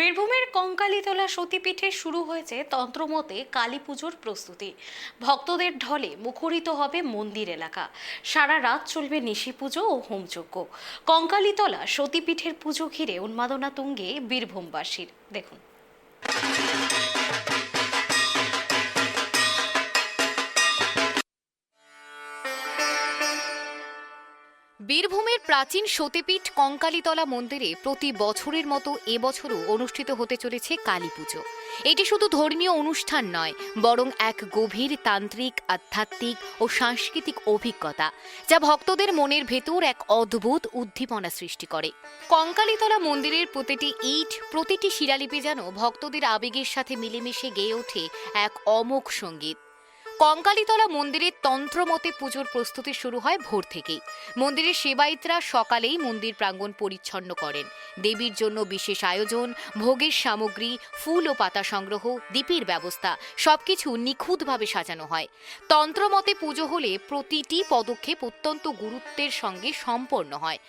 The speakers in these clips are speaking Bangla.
বীরভূমের কঙ্কালীতলা সতীপীঠে শুরু হয়েছে তন্ত্রমতে কালী পুজোর প্রস্তুতি। ভক্তদের ঢলে মুখরিত হবে মন্দির এলাকা। সারা রাত চলবে নিশি পুজো ও হোমযজ্ঞ। কঙ্কালীতলা সতীপীঠের পুজো ঘিরে উন্মাদনা তুঙ্গে বীরভূমবাসীর। দেখুন। বীরভূমের প্রাচীন সতীপীঠ কঙ্কালীতলা মন্দিরে প্রতি বছরের মতো এবছরও অনুষ্ঠিত হতে চলেছে কালী পুজো। এটি শুধু ধর্মীয় অনুষ্ঠান নয়, বরং এক গভীর তান্ত্রিক, আধ্যাত্মিক ও সাংস্কৃতিক অভিজ্ঞতা, যা ভক্তদের মনের ভেতর এক অদ্ভুত উদ্দীপনা সৃষ্টি করে। কঙ্কালীতলা মন্দিরের প্রতিটি ইট, প্রতিটি শিলালিপি যেন ভক্তদের আবেগের সাথে মিলেমিশে গেয়ে ওঠে এক অমোঘ সঙ্গীত। কঙ্কালীতলা মন্দিরের তন্ত্রমতে পুজোর প্রস্তুতি শুরু হয় ভোর থেকেই। মন্দিরের সেবায়েতরা সকালেই মন্দির প্রাঙ্গণ পরিচ্ছন্ন করেন। দেবীর জন্য বিশেষ আয়োজন, ভোগের সামগ্রী, ফুল ও পাতা সংগ্রহ, দীপের ব্যবস্থা সবকিছু নিখুঁতভাবে সাজানো হয়। তন্ত্রমতে পুজো হলে প্রতিটি পদক্ষেপ অত্যন্ত গুরুত্বের সঙ্গে সম্পন্ন হয়।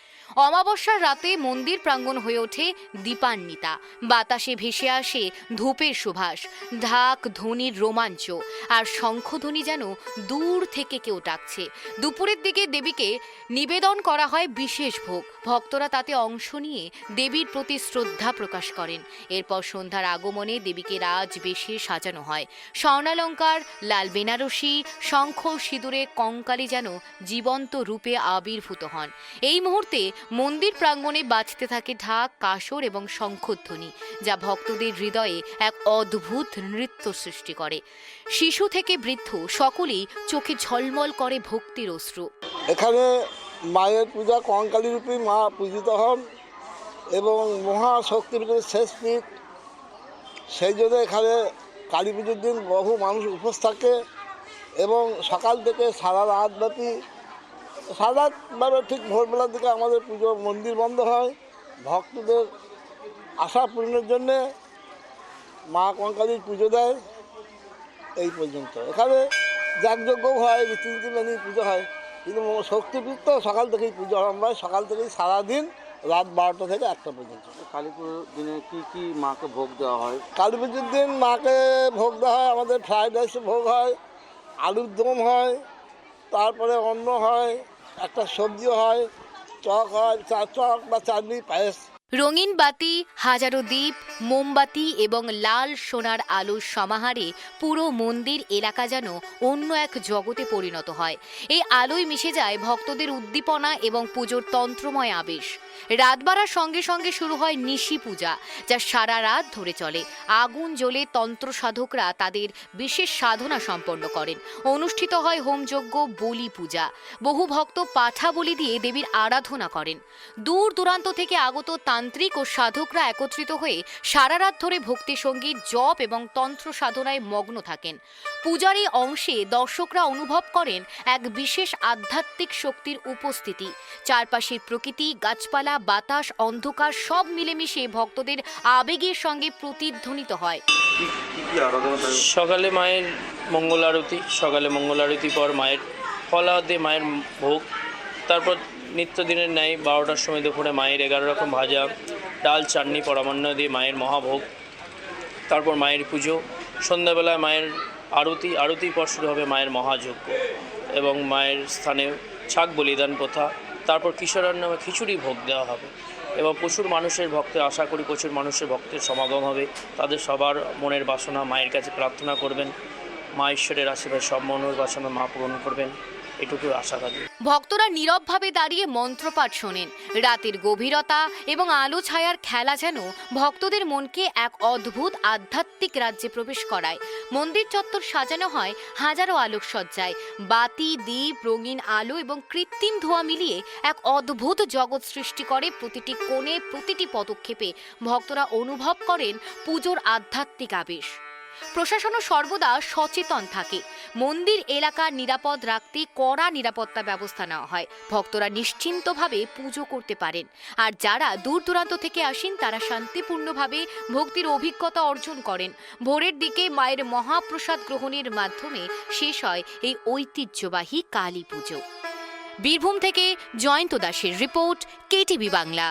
অমাবস্যার রাতে মন্দির প্রাঙ্গণ হয়ে ওঠে দীপান্বিতা। বাতাসে ভেসে আসে ধূপের সুবাস, ঢাক ধ্বনির রোমাঞ্চ, আর শঙ্খধ্বনি যেন দূর থেকে কেউ ডাকছে। দুপুরের দিকে দেবীকে নিবেদন করা হয় বিশেষ ভোগ। ভক্তরা তাতে অংশ নিয়ে দেবীর প্রতি শ্রদ্ধা প্রকাশ করেন। এরপর সন্ধ্যার আগমনে দেবীকে রাজবেশে সাজানো হয়। স্বর্ণালঙ্কার, লাল বেনারসি, শঙ্খ সিঁদুরে কঙ্কালী যেন জীবন্ত রূপে আবির্ভূত হন। এই মুহূর্তে মন্দির প্রাঙ্গণে বাজতে থাকে ঢাক, কাসর এবং শঙ্খধ্বনি, যা ভক্তদের হৃদয়ে এক অদ্ভুত নৃত্য সৃষ্টি করে। শিশু থেকে বৃদ্ধ সকলেই চোখে ঝলমল করে ভক্তির অশ্রু। এখানে মায়ের পূজা, কঙ্কালী রূপী মা পূজিত হন এবং মহাশক্তির শেষ পীঠ। সেই জন্য এখানে কালী পুজোর দিন বহু মানুষ উপোস থাকে এবং সকাল থেকে সারা রাত ব্যাপী, সারা রাত মানে ঠিক ভোরবেলার দিকে আমাদের পুজো মন্দির বন্ধ হয়। ভক্তদের আশা পূরণের জন্যে মা কঙ্কালীর পুজো দেয়। এই পর্যন্ত এখানে যাগযজ্ঞ হয়, রীতিনীতি মেনে পুজো হয়, কিন্তু শক্তিপীঠ তো সকাল থেকেই পুজো আরম্ভ হয়। সকাল থেকেই সারাদিন রাত 12টা থেকে 1টা পর্যন্ত। কালী পুজোর দিনে কি মাকে ভোগ দেওয়া হয়? কালী পুজোর দিন মাকে ভোগ দেওয়া হয়, আমাদের ফ্রাইড রাইস ভোগ হয়, আলুর দম হয়, তারপরে অন্ন হয়, একটা সবজিও হয়, চক হয়, চক বা চাটনি, পায়েস। রঙিন বাতি, হাজারো দ্বীপ, মোমবাতি এবং লাল সোনার আলোর সমাহারে পুরো মন্দির এলাকা যেন অন্য এক জগতে পরিণত হয়। এই আলোয় মিশে যায় ভক্তদের উদ্দীপনা এবং পুজোর তন্ত্রময় আবেশ। রাত বাড়ার সঙ্গে সঙ্গে শুরু হয় নিশি পূজা, যা সারা রাত ধরে চলে। আগুন জ্বলে তন্ত্র সাধকরা তাদের বিশেষ সাধনা সম্পন্ন করেন। অনুষ্ঠিত হয় হোমযজ্ঞ, বলি পূজা। বহু ভক্ত পাঠা বলি দিয়ে দেবীর আরাধনা করেন। দূর দূরান্ত থেকে আগত তান্ত্রিক ও সাধকরা একত্রিত হয়ে সারা রাত ধরে ভক্তি সঙ্গীত, জপ এবং তন্ত্র সাধনায় মগ্ন থাকেন। পূজার এই অংশে দর্শকরা অনুভব করেন এক বিশেষ আধ্যাত্মিক শক্তির উপস্থিতি। চারপাশের প্রকৃতি, গাছপালা, বাতাস, অন্ধকার সব মিলেমিশে ভক্তদের আবেগের সঙ্গে প্রতিধ্বনিত হয়। সকালে মায়ের মঙ্গল আরতি, মঙ্গল আরতির পর মায়ের ফলা দিয়ে মায়ের ভোগ, তারপর নিত্যদিনের ন্যায় 12টার সময় দুপুরে মায়ের 11 রকম ভাজা, ডাল, চাটনি, পরামান্ন দিয়ে মায়ের মহাভোগ। তারপর মায়ের পুজো, সন্ধ্যাবেলায় মায়ের আরতির পর শুরু হবে মায়ের মহাযজ্ঞ এবং মায়ের স্থানে ছাগ বলিদান প্রথা। তারপর কিশোরান্ন খিচুড়ি ভোগ দেওয়া হবে এবং প্রচুর মানুষের ভক্তের, আশা করি প্রচুর মানুষের ভক্তের সমাগম হবে। তাদের সবার মনের বাসনা মায়ের কাছে প্রার্থনা করবেন। মা ঈশ্বরের আশীর্বাদ সব মনের বাসনা মা পূরণ করবেন, এটুকু আশা রাখি। ভক্তরা নীরবভাবে দাঁড়িয়ে মন্ত্রপাঠ শোনেন। রাতের গভীরতা এবং আলো ছায়ার খেলা যেন ভক্তদের মনকে এক অদ্ভুত আধ্যাত্মিক রাজ্যে প্রবেশ করায়। মন্দির চত্বর সাজানো হয় হাজারো আলোকসজ্জায়। বাতি, দ্বীপ, রঙিন আলো এবং কৃত্রিম ধোঁয়া মিলিয়ে এক অদ্ভুত জগৎ সৃষ্টি করে। প্রতিটি কোণে, প্রতিটি পদক্ষেপে ভক্তরা অনুভব করেন পুজোর আধ্যাত্মিক আবেশ। প্রশাসনও সর্বদা সচেতন থাকে। মন্দির এলাকা নিরাপদ রাখতে কড়া নিরাপত্তা ব্যবস্থা নেওয়া হয়। ভক্তরা নিশ্চিন্তভাবে পুজো করতে পারেন। আর যারা দূর দূরান্ত থেকে আসেন তারা শান্তিপূর্ণভাবে ভক্তির অভিজ্ঞতা অর্জন করেন। ভোরের দিকে মায়ের মহাপ্রসাদ গ্রহণের মাধ্যমে শেষ হয় এই ঐতিহ্যবাহী কালী পুজো। বীরভূম থেকে জয়ন্ত দাসের রিপোর্ট, কেটিভি বাংলা।